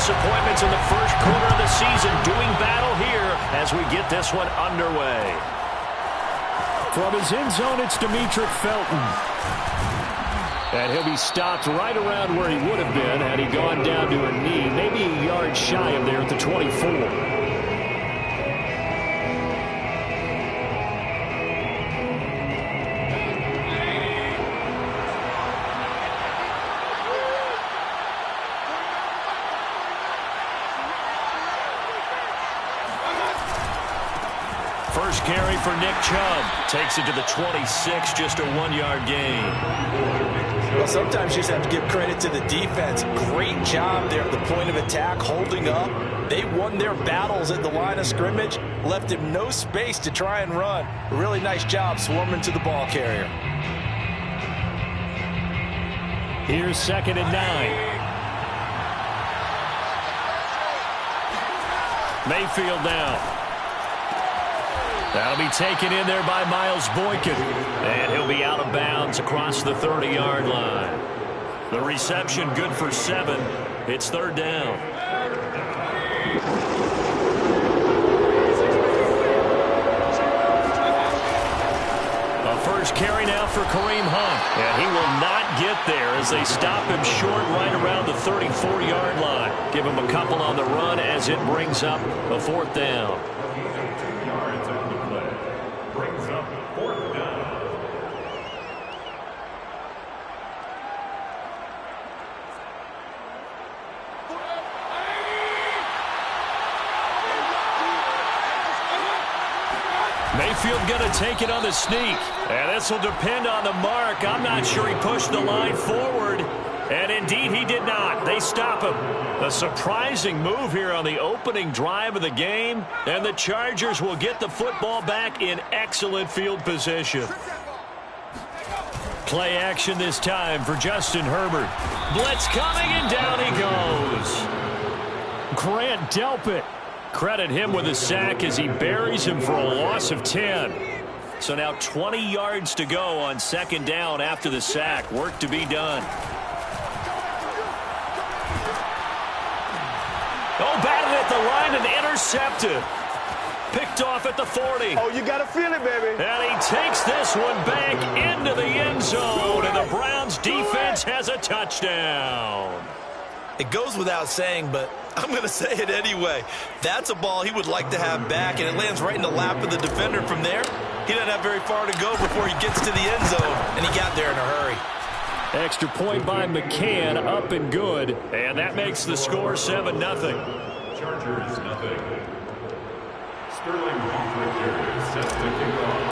disappointments in the first quarter of the season doing battle here as we get this one underway. From his end zone, it's Demetric Felton. And he'll be stopped right around where he would have been had he gone down to a knee, maybe a yard shy of there at the 24. First carry for Nick Chubb. Takes it to the 26, just a 1-yard gain. Well, sometimes you just have to give credit to the defense. Great job there at the point of attack, holding up. They won their battles at the line of scrimmage, left him no space to try and run. A really nice job swarming to the ball carrier. Here's 2nd and 9. Mayfield now. That'll be taken in there by Miles Boykin. And he'll be out of bounds across the 30-yard line. The reception good for 7. It's 3rd down. A first carry now for Kareem Hunt. And he will not get there as they stop him short right around the 34-yard line. Give him a couple on the run as it brings up a 4th down. Mayfield going to take it on the sneak. And this will depend on the mark. I'm not sure he pushed the line forward. And indeed he did not. They stop him. A surprising move here on the opening drive of the game. And the Chargers will get the football back in excellent field position. Play action this time for Justin Herbert. Blitz coming and down he goes. Grant Delpit. Credit him with a sack as he buries him for a loss of 10. So now 20 yards to go on 2nd down after the sack. Work to be done. Oh, batted at the line and intercepted. Picked off at the 40. Oh, you got to feel it, baby. And he takes this one back into the end zone. And the Browns defense has a touchdown. It goes without saying, but I'm going to say it anyway. That's a ball he would like to have back, and it lands right in the lap of the defender from there. He doesn't have very far to go before he gets to the end zone, and he got there in a hurry. Extra point by McCann, up and good, and that makes the score 7-0. Chargers, nothing. Sterling Walker sets the kickoff.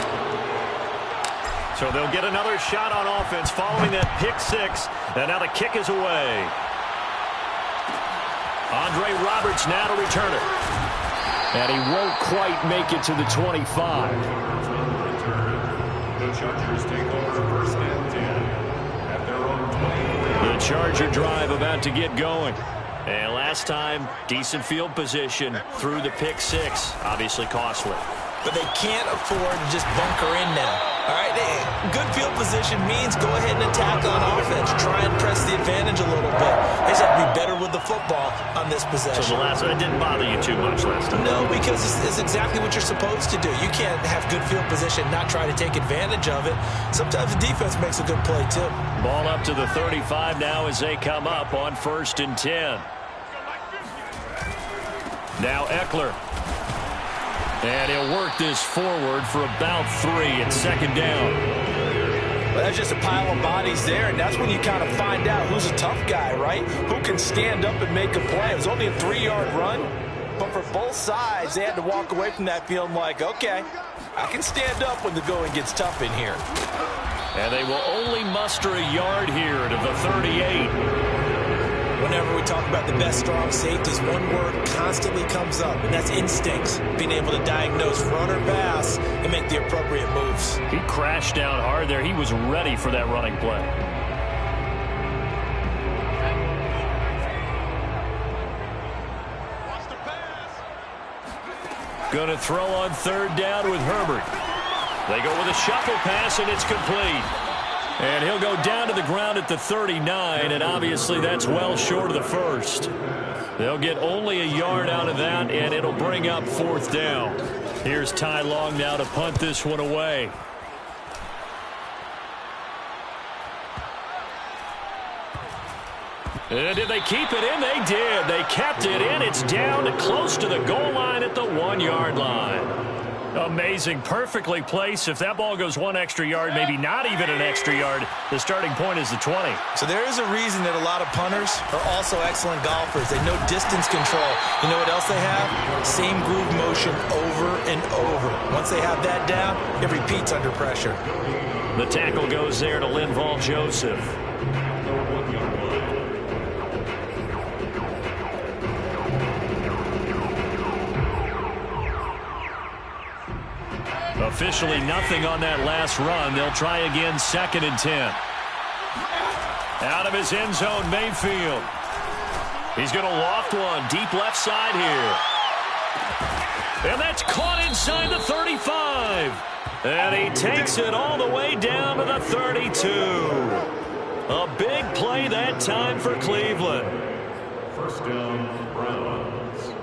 So they'll get another shot on offense following that pick 6, and now the kick is away. Andre Roberts now to return it. And he won't quite make it to the 25. The Chargers take over 1st and 10 at their own 20. The Charger drive about to get going. And last time, decent field position through the pick 6. Obviously costly. But they can't afford to just bunker in now. All right, good field position means go ahead and attack on offense. Try and press the advantage a little bit. They just have to be better with the football on this possession. So the last one, it didn't bother you too much last time? No, because it's exactly what you're supposed to do. You can't have good field position, not try to take advantage of it. Sometimes the defense makes a good play, too. Ball up to the 35 now as they come up on 1st and 10. Now Eckler. And he'll work this forward for about 3 at 2nd down. Well, that's just a pile of bodies there, and that's when you kind of find out who's a tough guy, right? Who can stand up and make a play. It was only a 3-yard run, but for both sides, they had to walk away from that feeling like, okay, I can stand up when the going gets tough in here. And they will only muster a yard here to the 38. Whenever we talk about the best strong safeties, one word constantly comes up, and that's instincts. Being able to diagnose run or pass and make the appropriate moves. He crashed down hard there. He was ready for that running play. Going to throw on 3rd down with Herbert. They go with a shuffle pass, and it's complete. And he'll go down to the ground at the 39, and obviously that's well short of the first. They'll get only a yard out of that, and it'll bring up 4th down. Here's Ty Long now to punt this one away. And did they keep it in? They did. They kept it in. It's down close to the goal line at the 1-yard line. Amazing. Perfectly placed. If that ball goes 1 extra yard, maybe not even an extra yard, the starting point is the 20. So there is a reason that a lot of punters are also excellent golfers. They know distance control. You know what else they have? Same groove motion over and over. Once they have that down, it repeats under pressure. The tackle goes there to Linval Joseph. Officially nothing on that last run. They'll try again, 2nd and 10. Out of his end zone, Mayfield. He's going to loft one deep left side here. And that's caught inside the 35. And he takes it all the way down to the 32. A big play that time for Cleveland. 1st down, Browns.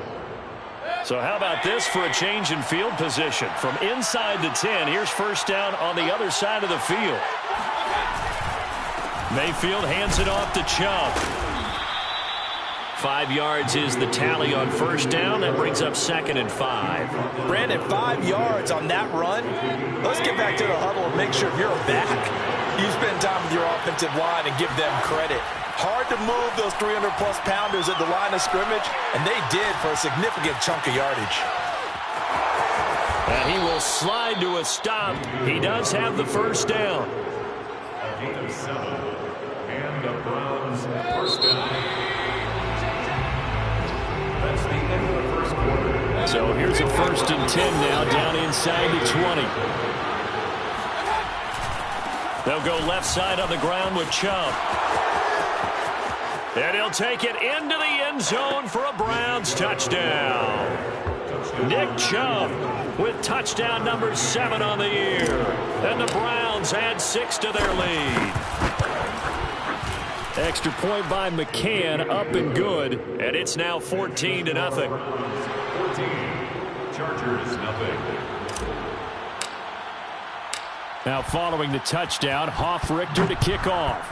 So how about this for a change in field position? From inside the 10, here's 1st down on the other side of the field. Mayfield hands it off to Chubb. 5 yards is the tally on 1st down. That brings up 2nd and 5. Brandon, 5 yards on that run. Let's get back to the huddle and make sure you're back. You spend time with your offensive line and give them credit. Hard to move those 300-plus pounders at the line of scrimmage, and they did for a significant chunk of yardage. And he will slide to a stop. He does have the 1st down. A gain of 7. And the Browns 1st down. That's the end of the 1st quarter. So here's a 1st and 10 now, down inside the 20. They'll go left side on the ground with Chubb. And he'll take it into the end zone for a Browns touchdown. Nick Chubb with touchdown number 7 on the year. And the Browns add 6 to their lead. Extra point by McCann, up and good. And it's now 14-0. 14. Chargers, nothing. Now following the touchdown, Hofrichter to kick off.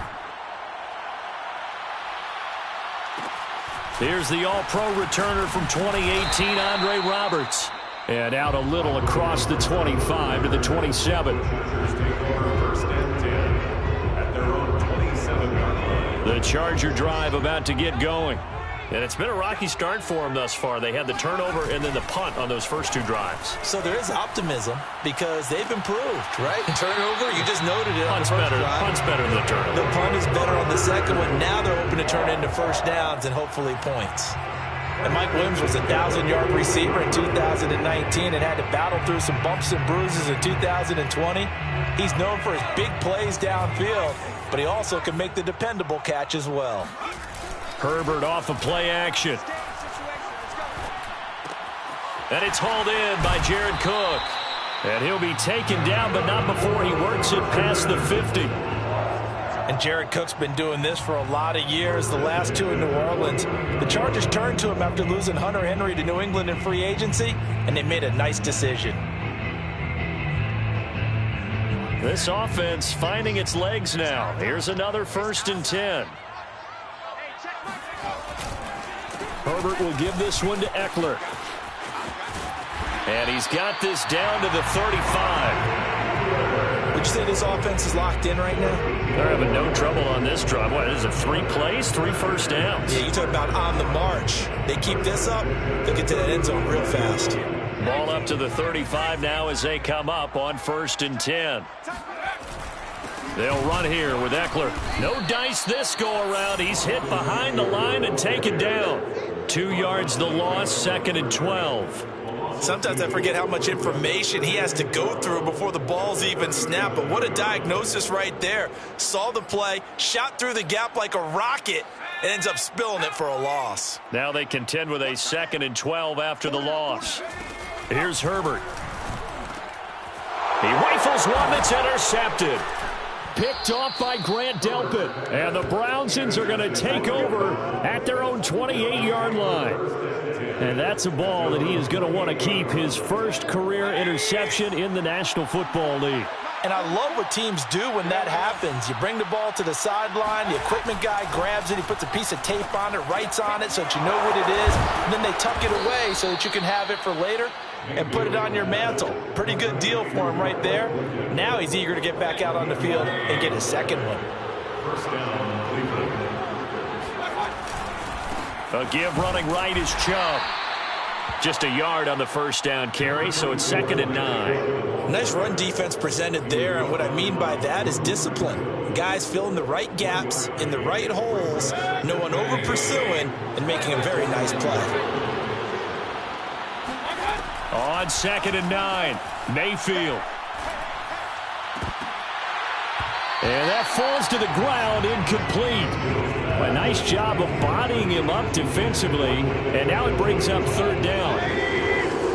Here's the All-Pro returner from 2018, Andre Roberts. And out a little across the 25 to the 27. Chargers take over 1st and 10 at their own 27-yard line. The Charger drive about to get going. And it's been a rocky start for them thus far. They had the turnover and then the punt on those first 2 drives. So there is optimism because they've improved, right? Turnover, you just noted it on the first drive. Punt's better than the turnover. The punt is better on the second one. Now they're hoping to turn into 1st downs and hopefully points. And Mike Williams was a 1,000-yard receiver in 2019 and had to battle through some bumps and bruises in 2020. He's known for his big plays downfield, but he also can make the dependable catch as well. Herbert off of play action. And it's hauled in by Jared Cook. And he'll be taken down, but not before he works it past the 50. And Jared Cook's been doing this for a lot of years, the last 2 in New Orleans. The Chargers turned to him after losing Hunter Henry to New England in free agency, and they made a nice decision. This offense finding its legs now. Here's another 1st and 10. Herbert will give this one to Eckler. And he's got this down to the 35. Would you say this offense is locked in right now? They're having no trouble on this drive. What is it, 3 plays, 3 first downs? Yeah, you talk about on the march. They keep this up, they'll get to that end zone real fast. Ball up to the 35 now as they come up on 1st and 10. They'll run here with Eckler. No dice this go-around. He's hit behind the line and taken down. 2 yards the loss, 2nd and 12. Sometimes I forget how much information he has to go through before the ball's even snapped. But what a diagnosis right there. Saw the play, shot through the gap like a rocket, and ends up spilling it for a loss. Now they contend with a 2nd and 12 after the loss. Here's Herbert. He rifles one that's intercepted. picked off by Grant Delpit. And the Brownsons are going to take over at their own 28-yard line. And that's a ball that he is going to want to keep, his first career interception in the National Football League. And I love what teams do when that happens. You bring the ball to the sideline, the equipment guy grabs it, he puts a piece of tape on it, writes on it so that you know what it is, and then they tuck it away so that you can have it for later and put it on your mantle. Pretty good deal for him right there. Now he's eager to get back out on the field and get his second one. First down, Cleveland. A give running right is Chubb. Just a yard on the first down carry, so it's 2nd and 9. Nice run defense presented there, and what I mean by that is discipline. Guys filling the right gaps in the right holes, no one over pursuing, and making a very nice play. On 2nd and 9, Mayfield. And that falls to the ground, incomplete. A nice job of bodying him up defensively, and now it brings up 3rd down.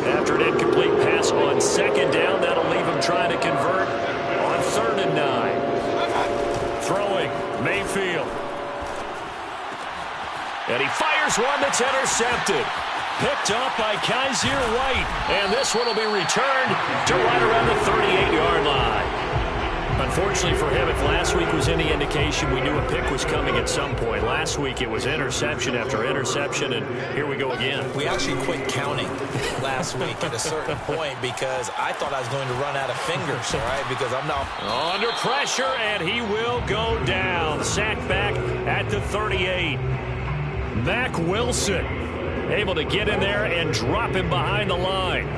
After an incomplete pass on 2nd down, that'll leave him trying to convert on 3rd and 9. Throwing, Mayfield. And he fires one that's intercepted. Picked up by Kaiser White, and this one will be returned to right around the 38-yard line. Unfortunately for him, if last week was any indication, we knew a pick was coming at some point. Last week it was interception after interception, and here we go again. We actually quit counting last week at a certain point because I thought I was going to run out of fingers, all right, because I'm now under pressure, and he will go down. Sacked back at the 38. Mack Wilson able to get in there and drop him behind the line.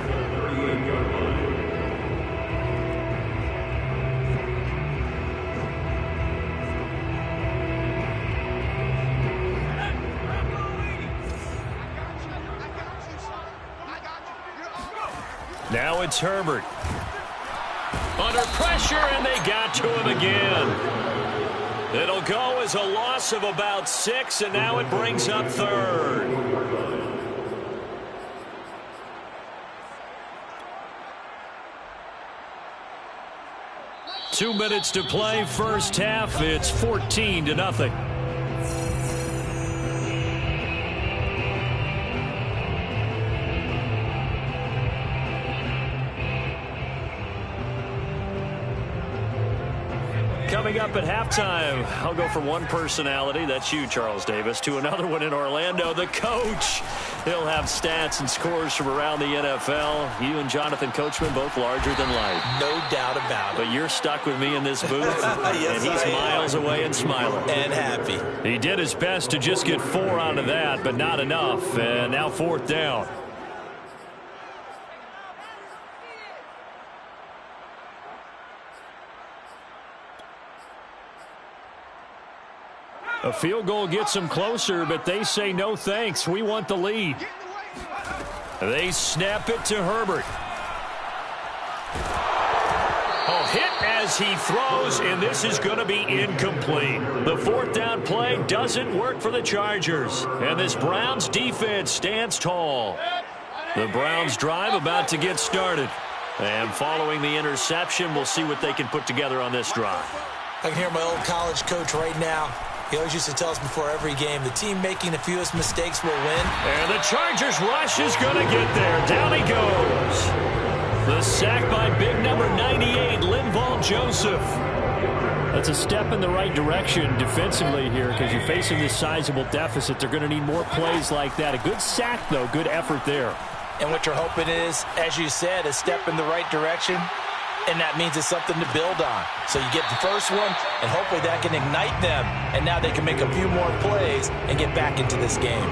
Now it's Herbert. Under pressure, and they got to him again. It'll go as a loss of about 6, and now it brings up 3rd. Two minutes to play, first half. It's 14-0. Coming up at halftime, I'll go from one personality, that's you, Charles Davis, to another one in Orlando, the coach. He'll have stats and scores from around the NFL. You and Jonathan Coachman, both larger than life. No doubt about it. But you're stuck with me in this booth, yes, and he's miles away and smiling. And happy. He did his best to just get 4 out of that, but not enough. And now 4th down. A field goal gets them closer, but they say no thanks. We want the lead. They snap it to Herbert. Oh, hit as he throws, and this is going to be incomplete. The 4th down play doesn't work for the Chargers, and this Browns defense stands tall. The Browns drive about to get started, and following the interception, we'll see what they can put together on this drive. I can hear my old college coach right now. He always used to tell us before every game, the team making the fewest mistakes will win. And the Chargers rush is going to get there. Down he goes. The sack by big number 98, Linval Joseph. That's a step in the right direction defensively here because you're facing this sizable deficit. They're going to need more plays like that. A good sack, though. Good effort there. And what you're hoping is, as you said, a step in the right direction. And that means it's something to build on. So you get the first one, and hopefully that can ignite them. And now they can make a few more plays and get back into this game.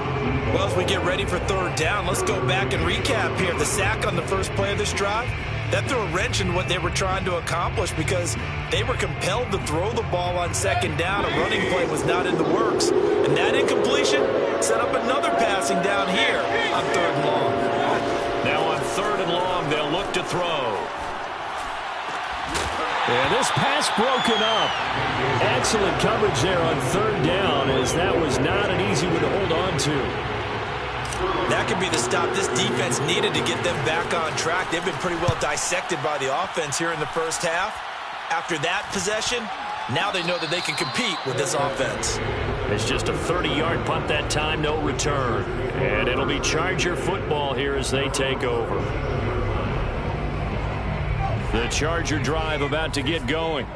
Well, as we get ready for 3rd down, let's go back and recap here. The sack on the first play of this drive, that threw a wrench in what they were trying to accomplish because they were compelled to throw the ball on 2nd down. A running play was not in the works. And that incompletion set up another passing down here on 3rd and long. Now on 3rd and long, they'll look to throw. And this pass broken up. Excellent coverage there on 3rd down, as that was not an easy one to hold on to. That could be the stop this defense needed to get them back on track. They've been pretty well dissected by the offense here in the first half. After that possession, Now they know that they can compete with this offense. It's just a 30-yard punt that time, no return. And it'll be Charger football here as they take over. The Charger drive about to get going.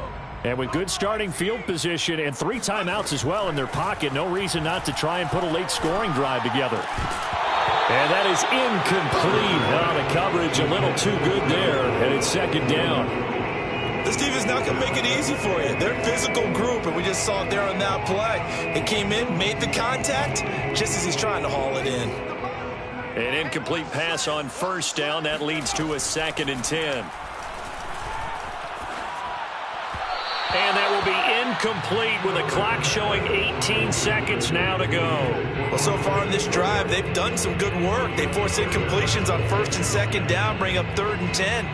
And with good starting field position and 3 timeouts as well in their pocket, no reason not to try and put a late scoring drive together. And that is incomplete. The coverage a little too good there, and it's second down. This defense not going to make it easy for you. They're a physical group, and we just saw it there on that play. They came in, made the contact, just as he's trying to haul it in. An incomplete pass on first down. That leads to a 2nd and 10. And that will be incomplete with the clock showing 18 seconds now to go. Well, so far in this drive, they've done some good work. They force incompletions on 1st and 2nd down, bring up 3rd and 10.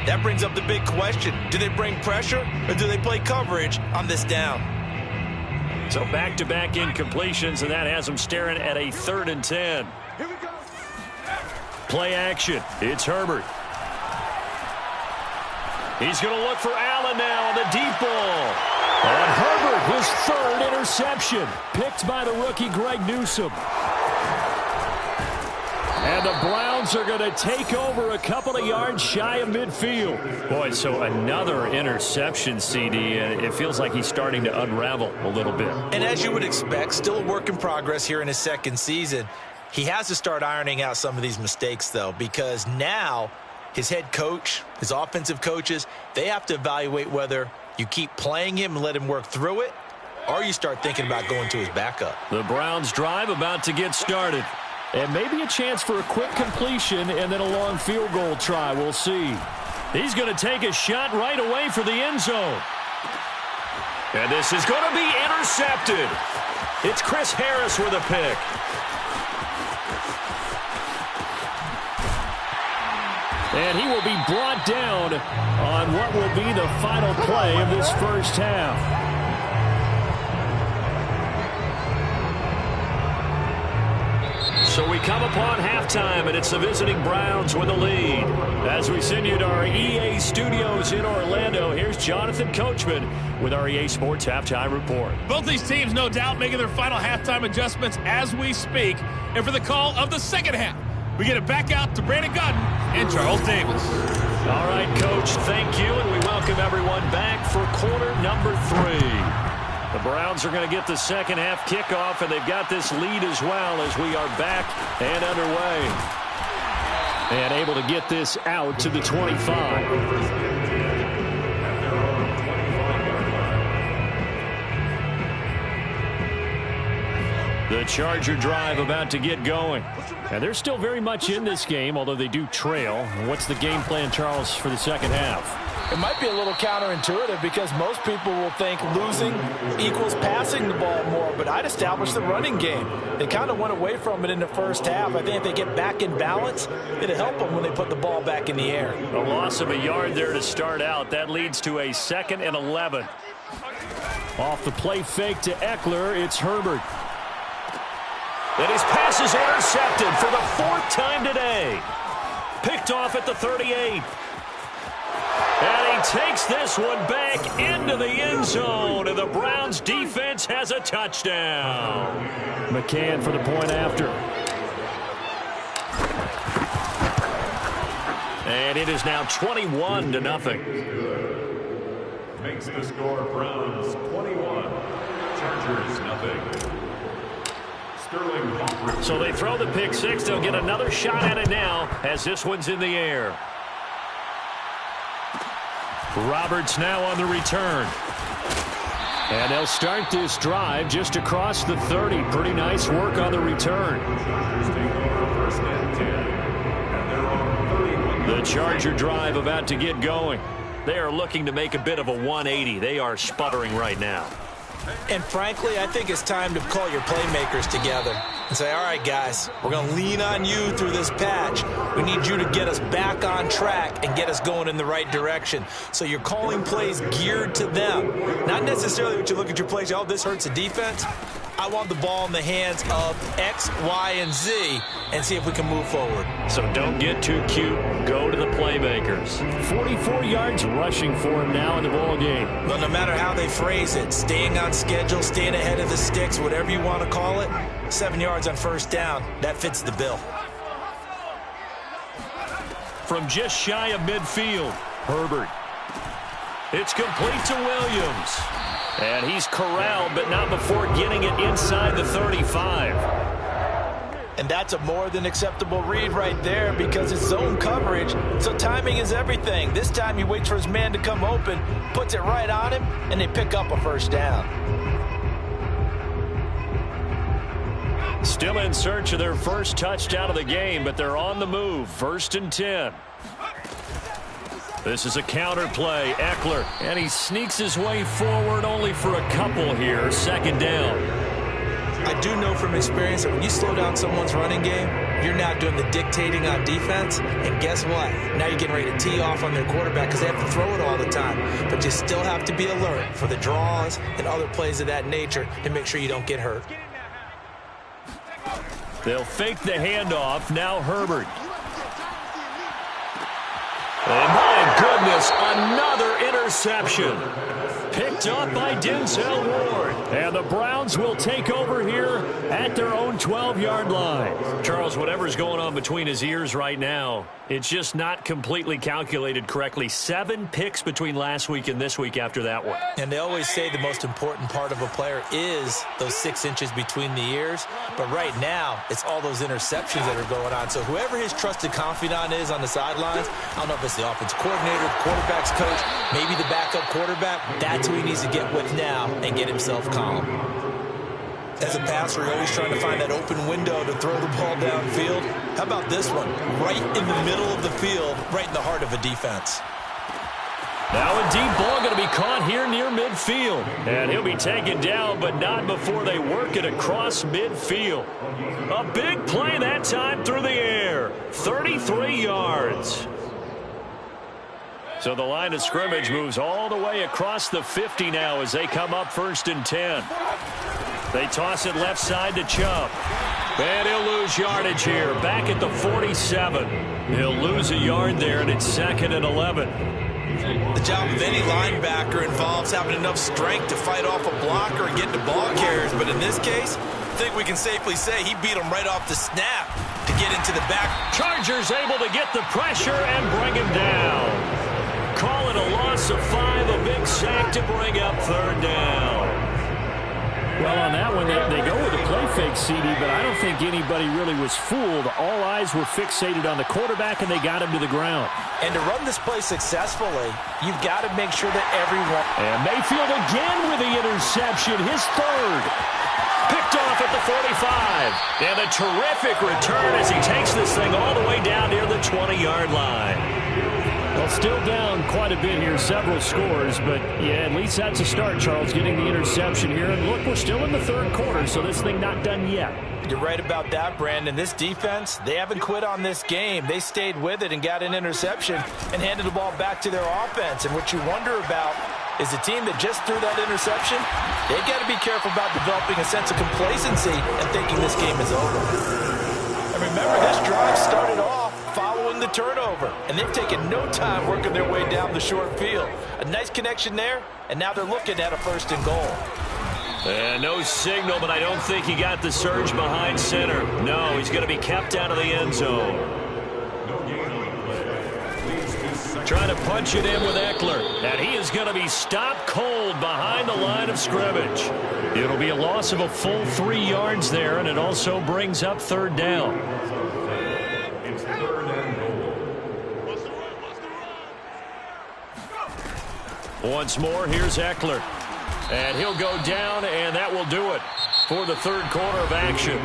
That brings up the big question. Do they bring pressure or do they play coverage on this down? So back-to-back incompletions, and that has them staring at a 3rd and 10. Here we go. Play action. It's Herbert. He's going to look for Allen now on the deep ball. And Herbert, his 3rd interception, picked by the rookie Greg Newsome. And the Browns are going to take over a couple of yards shy of midfield. Boy, so another interception, CD, and it feels like he's starting to unravel a little bit. And as you would expect, still a work in progress here in his 2nd season. He has to start ironing out some of these mistakes, though, because now his head coach, his offensive coaches, they have to evaluate whether you keep playing him and let him work through it, or you start thinking about going to his backup. The Browns drive about to get started. And maybe a chance for a quick completion and then a long field goal try. We'll see. He's going to take a shot right away for the end zone. And this is going to be intercepted. It's Chris Harris with a pick. And he will be brought down on what will be the final play of this first half. So we come upon halftime, and it's the visiting Browns with a lead. As we send you to our EA studios in Orlando, here's Jonathan Coachman with our EA Sports Halftime Report. Both these teams, no doubt, making their final halftime adjustments as we speak. And for the call of the second half, we get it back out to Brandon Gaudin and Charles Davis. All right, Coach, thank you, and we welcome everyone back for quarter number 3. The Browns are going to get the second half kickoff, and they've got this lead as well as we are back and underway. And able to get this out to the 25. The Charger drive about to get going. And they're still very much in this game, although they do trail. What's the game plan, Charles, for the second half? It might be a little counterintuitive because most people will think losing equals passing the ball more, but I'd establish the running game. They kind of went away from it in the first half. I think if they get back in balance, it'll help them when they put the ball back in the air. A loss of a yard there to start out. That leads to a 2nd and 11. Off the play fake to Eckler, it's Herbert. And his pass is intercepted for the 4th time today. Picked off at the 38. And he takes this one back into the end zone, and the Browns defense has a touchdown. McCann for the point after. And it is now 21-0. Makes the score Browns 21, Chargers nothing. Sterling Humphrey. So they throw the pick six. They'll get another shot at it now as this one's in the air. Roberts now on the return. And they'll start this drive just across the 30. Pretty nice work on the return. The Charger drive about to get going. They are looking to make a bit of a 180. They are sputtering right now. And frankly, I think it's time to call your playmakers together and say, all right, guys, we're going to lean on you through this patch. We need you to get us back on track and get us going in the right direction. So you're calling plays geared to them. Not necessarily what you look at your plays, oh, this hurts the defense. I want the ball in the hands of X, Y, and Z and see if we can move forward. So don't get too cute. Go to the playmakers. 44 yards rushing for him now in the ball game. But no matter how they phrase it, staying on schedule, staying ahead of the sticks, whatever you want to call it, 7 yards on first down, that fits the bill. From just shy of midfield, Herbert. It's complete to Williams. And he's corralled, but not before getting it inside the 35. And that's a more than acceptable read right there because it's zone coverage, so timing is everything. This time he waits for his man to come open, puts it right on him, and they pick up a first down. Still in search of their first touchdown of the game, but they're on the move. 1st and 10. This is a counter play. Eckler, and he sneaks his way forward only for a couple here. 2nd down. I do know from experience that when you slow down someone's running game, you're now doing the dictating on defense. And guess what? Now you're getting ready to tee off on their quarterback because they have to throw it all the time. But you still have to be alert for the draws and other plays of that nature to make sure you don't get hurt. They'll fake the handoff. Now Herbert. And my goodness, another interception. Picked up by Denzel Ward. And the Browns will take over here at their own 12-yard line. Charles, whatever's going on between his ears right now, it's just not completely calculated correctly. 7 picks between last week and this week after that one. And they always say the most important part of a player is those 6 inches between the ears. But right now, it's all those interceptions that are going on. So whoever his trusted confidant is on the sidelines, I don't know if it's the offensive coordinator, the quarterback's coach, maybe the backup quarterback, that's who he needs to get with now and get himself calm. As a passer, you're always trying to find that open window to throw the ball downfield. How about this one? Right in the middle of the field, right in the heart of a defense. Now a deep ball going to be caught here near midfield. And he'll be taken down, but not before they work it across midfield. A big play that time through the air. 33 yards. So the line of scrimmage moves all the way across the 50 now as they come up 1st and 10. They toss it left side to Chubb. And he'll lose yardage here. Back at the 47. He'll lose a yard there, and it's 2nd and 11. The job of any linebacker involves having enough strength to fight off a blocker and get to ball carriers. But in this case, I think we can safely say he beat him right off the snap to get into the back. Chargers able to get the pressure and bring him down. Call it a loss of 5, a big sack to bring up 3rd down. Well, on that one, they go with a play fake, CD, but I don't think anybody really was fooled. All eyes were fixated on the quarterback, and they got him to the ground. And to run this play successfully, you've got to make sure that everyone... And Mayfield again with the interception, his 3rd. Picked off at the 45. And a terrific return as he takes this thing all the way down near the 20-yard line. Well, still down quite a bit here, several scores, but yeah, at least that's a start, Charles, getting the interception here. And look, we're still in the 3rd quarter, so this thing not done yet. You're right about that, Brandon. This defense, they haven't quit on this game. They stayed with it and got an interception and handed the ball back to their offense. And what you wonder about is the team that just threw that interception, they've got to be careful about developing a sense of complacency and thinking this game is over. And remember, this drive started off following the turnover, and they've taken no time working their way down the short field. A nice connection there, and now they're looking at a 1st and goal. And no signal, but I don't think he got the surge behind center. No, he's going to be kept out of the end zone. Trying to punch it in with Eckler, and he is going to be stopped cold behind the line of scrimmage. It'll be a loss of a full 3 yards there, and it also brings up 3rd down. It's 3rd and goal. Once more, here's Eckler. And he'll go down, and that will do it for the 3rd quarter of action.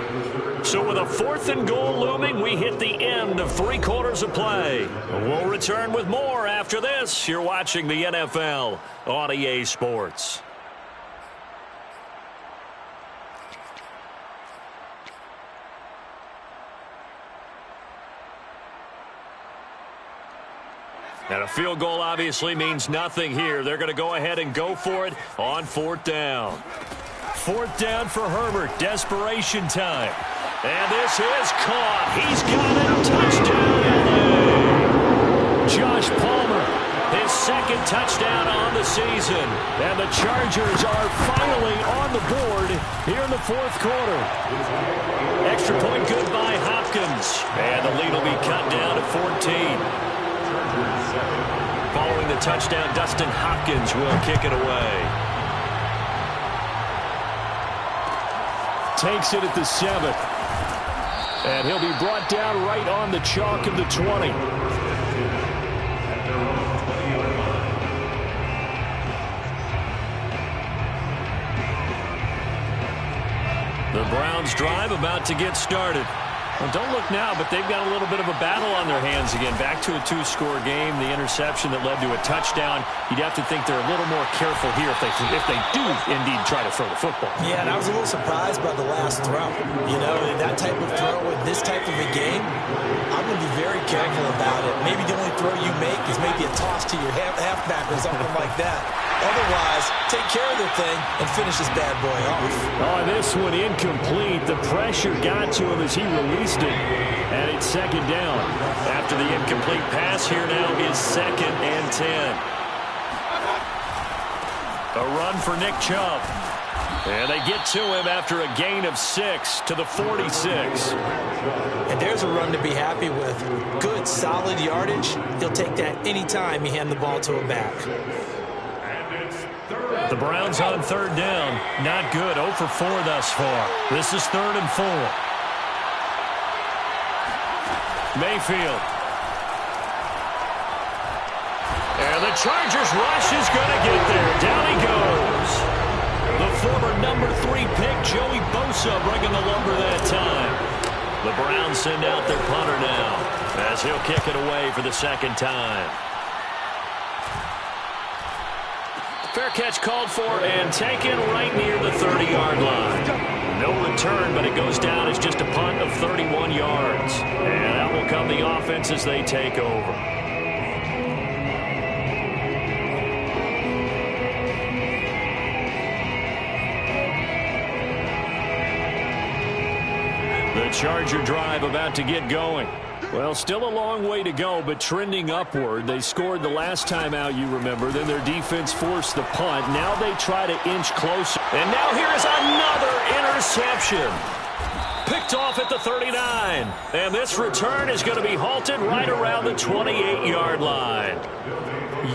So with a 4th and goal looming, we hit the end of 3 quarters of play. We'll return with more after this. You're watching the NFL on EA Sports. And a field goal obviously means nothing here. They're going to go ahead and go for it on 4th down. 4th down for Herbert. Desperation time. And this is caught. He's got it. Touchdown, LA. Josh Palmer, his 2nd touchdown on the season. And the Chargers are finally on the board here in the 4th quarter. Extra point good by Hopkins. And the lead will be cut down to 14. Following the touchdown, Dustin Hopkins will kick it away. Takes it at the 7th. And he'll be brought down right on the chalk of the 20. The Browns drive about to get started. Well, don't look now, but they've got a little bit of a battle on their hands again. Back to a 2-score game. The interception that led to a touchdown. You'd have to think they're a little more careful here if they do indeed try to throw the football. Yeah, and I was a little surprised by the last throw. You know, that type of throw in this type of a game, I'm going to be very careful about it. Maybe the only throw you make is maybe a toss to your halfback or something like that. Otherwise, take care of the thing and finish this bad boy off. Oh, this one incomplete. The pressure got to him as he released it. And it's 2nd down. After the incomplete pass, here now is 2nd and 10. A run for Nick Chubb. And they get to him after a gain of 6 to the 46. And there's a run to be happy with. Good, solid yardage. He'll take that any time you hand the ball to a back. The Browns on 3rd down. Not good. 0 for 4 thus far. This is 3rd and 4. Mayfield. And the Chargers rush is going to get there. Down he goes. The former number 3 pick, Joey Bosa, bringing the lumber that time. The Browns send out their punter now as he'll kick it away for the 2nd time. Fair catch called for and taken right near the 30-yard line. No return, but it goes down as just a punt of 31 yards. And out will come the offense as they take over. The Charger drive about to get going. Well, still a long way to go, but trending upward. They scored the last time out, you remember. Then their defense forced the punt. Now they try to inch closer. And now here is another interception. Picked off at the 39. And this return is going to be halted right around the 28-yard line.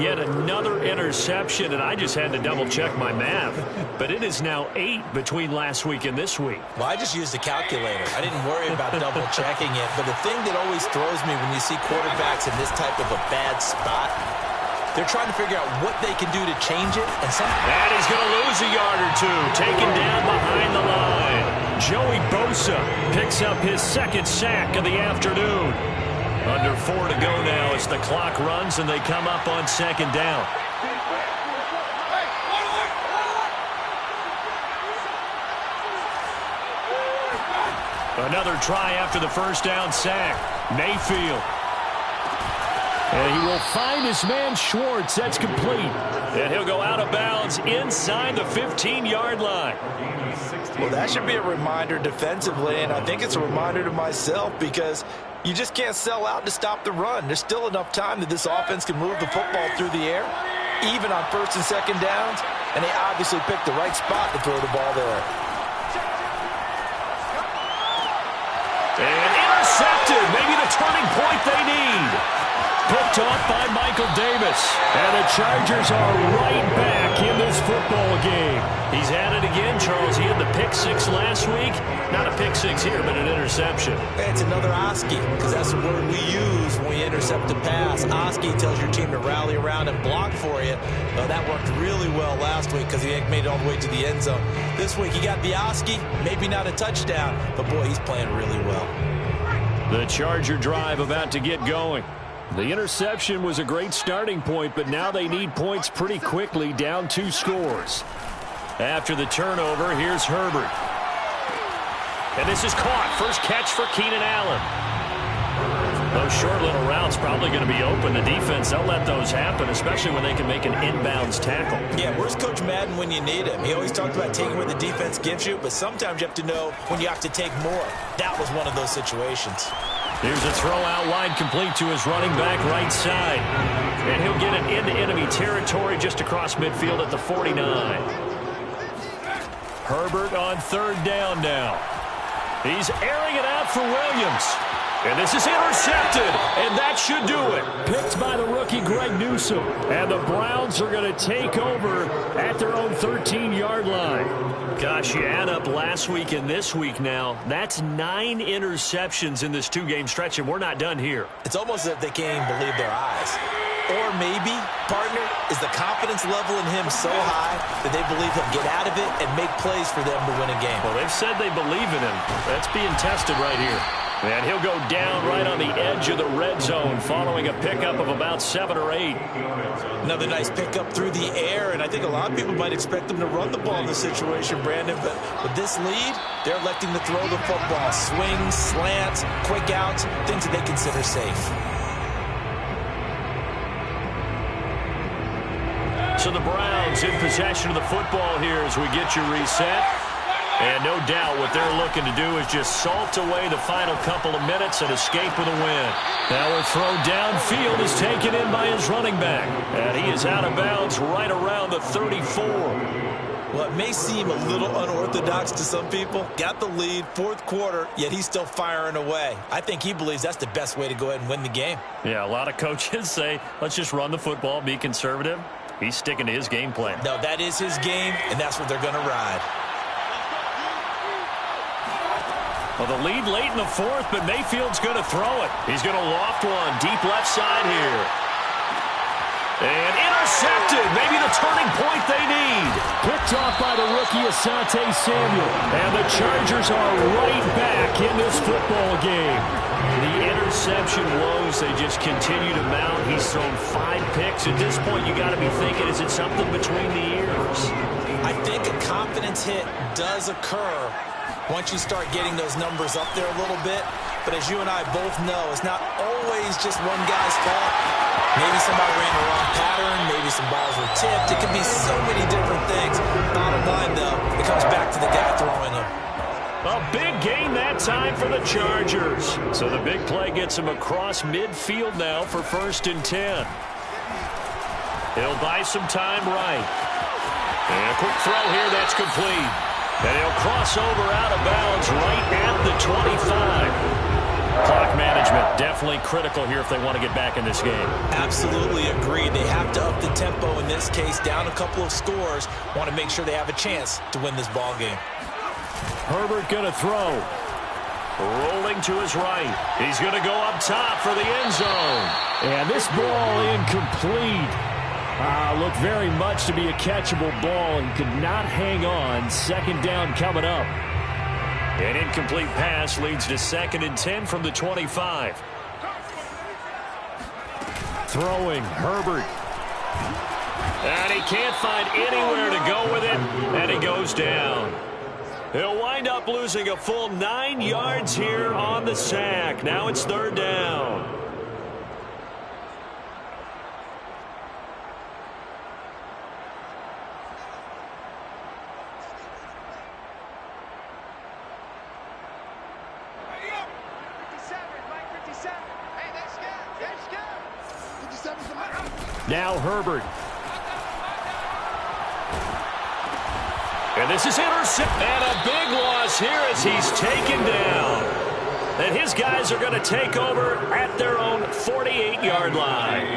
Yet another interception, and I just had to double-check my math. But it is now 8 between last week and this week. Well, I just used a calculator. I didn't worry about double-checking it. But the thing that always throws me when you see quarterbacks in this type of a bad spot, they're trying to figure out what they can do to change it. And he's going to lose a yard or two. Taken down behind the line. Joey Bosa picks up his 2nd sack of the afternoon. Under 4 to go now as the clock runs and they come up on 2nd down. Another try after the 1st down sack. Mayfield. And he will find his man Schwartz. That's complete. And he'll go out of bounds inside the 15-yard line. Well, that should be a reminder defensively, and I think it's a reminder to myself because you just can't sell out to stop the run. There's still enough time that this offense can move the football through the air, even on 1st and 2nd downs, and they obviously picked the right spot to throw the ball there. And intercepted. Maybe the turning point they need. Picked off by Michael Davis. And the Chargers are right back in this football game. He's at it again, Charles. He had the pick 6 last week. Not a pick 6 here, but an interception. It's another Oski, because that's the word we use when we intercept a pass. Oski tells your team to rally around and block for you. That worked really well last week because he made it all the way to the end zone. This week he got the Oski, maybe not a touchdown, but boy, he's playing really well. The Charger drive about to get going. The interception was a great starting point, but now they need points pretty quickly, down 2 scores. After the turnover, here's Herbert. And this is caught. First catch for Keenan Allen. Those short little routes probably going to be open. The defense, they'll let those happen, especially when they can make an inbounds tackle. Yeah, where's Coach Madden when you need him? He always talked about taking what the defense gives you, but sometimes you have to know when you have to take more. That was one of those situations. Here's a throw out wide, complete to his running back right side. And he'll get it into enemy territory just across midfield at the 49. Herbert on third down now. He's airing it out for Williams. And this is intercepted, and that should do it. Picked by the rookie Greg Newsome. And the Browns are going to take over at their own 13-yard line. Gosh, you add up last week and this week now, that's 9 interceptions in this 2-game stretch, and we're not done here. It's almost as if they can't even believe their eyes. Or maybe, partner, is the confidence level in him so high that they believe he'll get out of it and make plays for them to win a game. Well, they've said they believe in him. That's being tested right here. And he'll go down right on the edge of the red zone following a pickup of about 7 or 8. Another nice pickup through the air, and I think a lot of people might expect them to run the ball in this situation, Brandon, but with this lead, they're electing to throw the football. Swings, slants, quick outs, things that they consider safe. So the Browns in possession of the football here as we get you reset. And no doubt what they're looking to do is just salt away the final couple of minutes and escape with a win. Now a throw downfield is taken in by his running back. And he is out of bounds right around the 34. Well, it may seem a little unorthodox to some people. Got the lead, fourth quarter, yet he's still firing away. I think he believes that's the best way to go ahead and win the game. Yeah, a lot of coaches say, let's just run the football, be conservative. He's sticking to his game plan. No, that is his game, and that's what they're going to ride. Well, the lead late in the fourth, but Mayfield's going to throw it. He's going to loft one deep left side here. And intercepted. Maybe the turning point they need. Picked off by the rookie Asante Samuel. And the Chargers are right back in this football game. The interception woes, they just continue to mount. He's thrown 5 picks. At this point, you got to be thinking, is it something between the ears? I think a confidence hit does occur once you start getting those numbers up there a little bit. But as you and I both know, it's not always just one guy's fault. Maybe somebody ran the wrong pattern. Maybe some balls were tipped. It can be so many different things. Bottom line, though, it comes back to the guy throwing them. A big gain that time for the Chargers. So the big play gets him across midfield now for 1st and 10. He'll buy some time right. And a quick throw here that's complete. And he'll cross over out of bounds right at the 25. Clock management definitely critical here if they want to get back in this game. Absolutely agreed. They have to up the tempo in this case. Down a couple of scores. Want to make sure they have a chance to win this ball game. Herbert going to throw. Rolling to his right. He's going to go up top for the end zone. And this ball incomplete. Looked very much to be a catchable ball and could not hang on. 2nd down coming up. An incomplete pass leads to 2nd and 10 from the 25. Throwing, Herbert. And he can't find anywhere to go with it, and he goes down. He'll wind up losing a full 9 yards here on the sack. Now it's 3rd down. Now Herbert. And this is intercepted. And a big loss here as he's taken down. And his guys are going to take over at their own 48-yard line.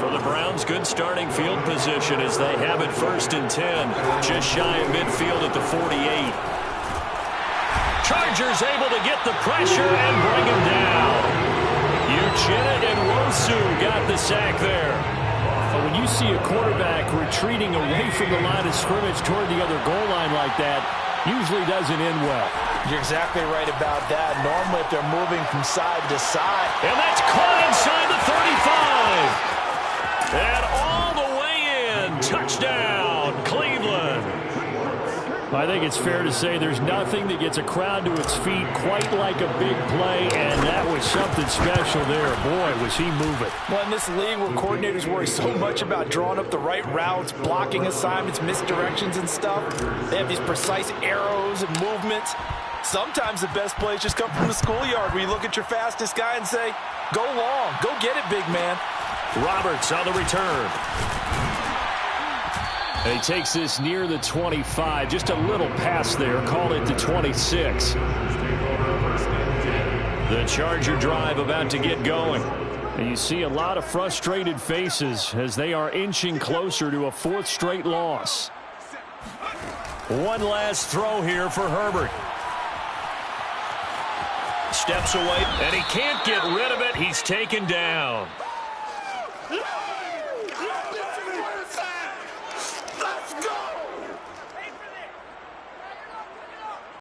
For the Browns, good starting field position as they have it 1st and 10. Just shy of midfield at the 48. Chargers able to get the pressure and bring him down. Uchenna and Wosu got the sack there. When you see a quarterback retreating away from the line of scrimmage toward the other goal line like that, usually doesn't end well. You're exactly right about that. Normally, if they're moving from side to side. And that's caught inside the 35. And all the way in. Touchdown, Cleveland. I think it's fair to say there's nothing that gets a crowd to its feet quite like a big play, and that was something special there. Boy, was he moving. Well, in this league where coordinators worry so much about drawing up the right routes, blocking assignments, misdirections and stuff, they have these precise arrows and movements. Sometimes the best plays just come from the schoolyard where you look at your fastest guy and say, go long, go get it, big man. Roberts on the return. And he takes this near the 25. Just a little pass there. Call it the 26. The Charger drive about to get going. And you see a lot of frustrated faces as they are inching closer to a fourth straight loss. One last throw here for Herbert. Steps away, and he can't get rid of it. He's taken down.